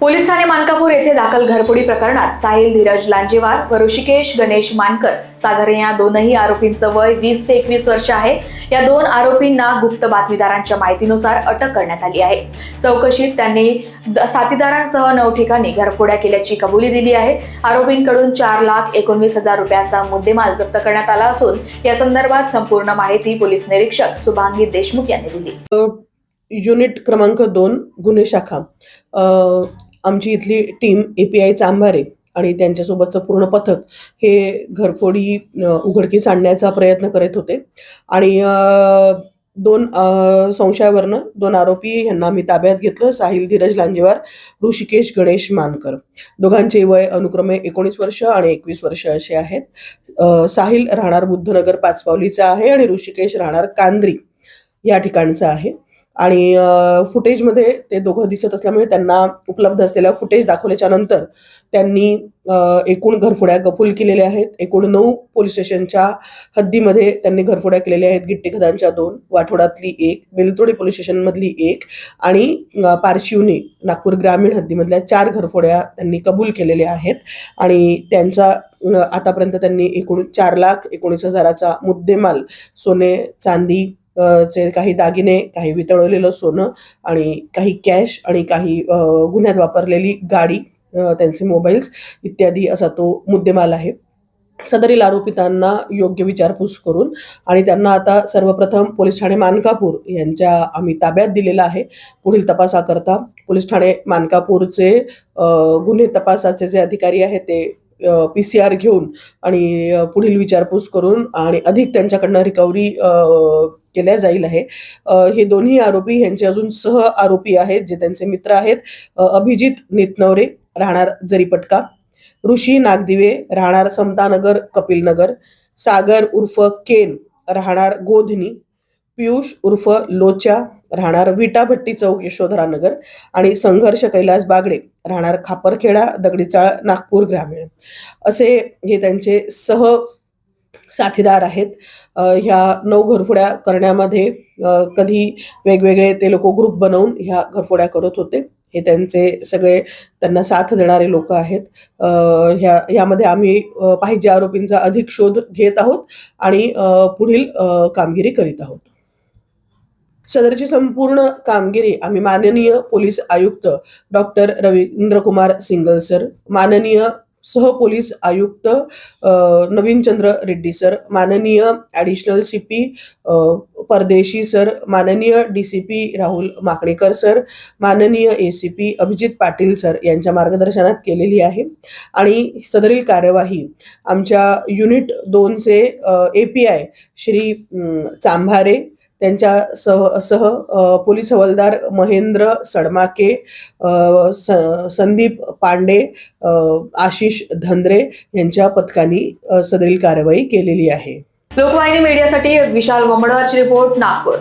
Police Thane Mankapur येथे दाखल घरफोडी प्रकरणात साहिल धीरज लांजेवार व ऋषिकेश गणेश मानकर साधारण या दोनही आरोपींचं वय 20 ते 21 वर्ष आहे। या दोन आरोपींना गुप्त बातमीदारांच्या माहितीनुसार अटक करण्यात आली आहे। चौकशीत त्यांनी साथीदारांसह 9 ठिकाणी घरफोड्या केल्याची कबुली दिली आहे। आरोपींकडून 4,19,000 रुपयांचा मुद्देमाल जप्त करण्यात आला असून या संदर्भात संपूर्ण माहिती पोलीस निरीक्षक शुभांगी देशमुख यांनी दिली। युनिट क्रमांक 2 गुन्हे शाखा आमची इथली टीम API चांभारे आणि त्यांच्यासोबतचं पूर्ण पथक हे घरफोडी उघडकीस आणण्याचा प्रयत्न करत होते आणि 2 संशयावरनं 2 आरोपी यांना आम्ही ताब्यात घेतलं। साहिल धीरज लांजेवार, ऋषिकेश गणेश मानकर, दोघांचे वय अनुक्रमे 19 वर्ष आणि 21 वर्ष असे आहेत। साहिल राहणार बुद्धनगर पाचपावलीचा आहे आणि ऋषिकेश राहणार कांद्री या ठिकाणचा आहे आणि फुटेजमध्ये ते दोघं दिसत असल्यामुळे त्यांना उपलब्ध असलेल्या फुटेज दाखवल्याच्या नंतर त्यांनी एकूण घरफोड्या कबूल केलेल्या आहेत। एकूण 9 पोलीस स्टेशनच्या हद्दीमध्ये त्यांनी घरफोड्या केलेल्या आहेत। गिट्टीखदांच्या 2, वाठोडातली 1, बेलतोडी पोलीस स्टेशनमधली 1 आणि पारशिवनी नागपूर ग्रामीण हद्दीमधल्या 4 घरफोड्या त्यांनी कबूल केलेल्या आहेत आणि त्यांचा आतापर्यंत त्यांनी एकूण 4,19,000चा मुद्देमाल, सोने चांदी चे काही दागिने, काही वितळवलेलं सोनं आणि काही कॅश आणि काही गुन्ह्यात वापरलेली गाडी, त्यांचे मोबाईल्स इत्यादी असा तो मुद्देमाल आहे। सदरील आरोपितांना योग्य विचारपूस करून आणि त्यांना आता सर्वप्रथम पोलीस ठाणे मानकापूर यांच्या आम्ही ताब्यात दिलेला आहे। पुढील तपासाकरता पोलीस ठाणे मानकापूरचे गुन्हे तपासाचे जे अधिकारी आहेत ते PCR घेऊन आणि पुढील विचारपूस करून आणि अधिक त्यांच्याकडनं रिकव्हरी केल्या जाईल आहे। हे दोन्ही आरोपी यांचे अजून सह आरोपी आहेत जे त्यांचे मित्र आहेत। अभिजित नितनवरे राहणार जरीपटका, ऋषी नागदिवे राहणार समतानगर कपिलनगर, सागर उर्फ केन राहणार गोधनी, पियुष उर्फ लोचा राहणार विटाभट्टी चौक यशोधरानगर आणि संघर्ष कैलास बागडे राहणार खापरखेडा दगडीचाळ नागपूर ग्रामीण असे हे त्यांचे सह साथीदार आहेत। ह्या 9 घरफोड्या करण्यामध्ये कधी वेगवेगळे ते लोक ग्रुप बनवून ह्या घरफोड्या करत होते। हे त्यांचे सगळे त्यांना साथ देणारे लोक आहेत। यामध्ये आम्ही पाहिजे आरोपींचा अधिक शोध घेत आहोत आणि पुढील कामगिरी करीत आहोत। सदरची संपूर्ण कामगिरी आम्ही माननीय पोलीस आयुक्त doctor Ravindra Kumar single sir, माननीय सह पोलीस आयुक्त नवीनचंद्र रेड्डी सर, माननीय ॲडिशनल CP परदेशी सर, माननीय DCP राहुल माकणेकर सर, माननीय ACP अभिजित पाटील सर यांच्या मार्गदर्शनात केलेली आहे आणि सदरील कार्यवाही आमच्या युनिट 2चे API श्री चांभारे, त्यांच्या सह पोलीस हवालदार महेंद्र सडमाके, संदीप पांडे, आशिष धंद्रे यांच्या पथकांनी सदरील कार्यवाही केलेली आहे। लोकवाहिनी मीडियासाठी विशाल वमडवारची रिपोर्ट, नागपूर।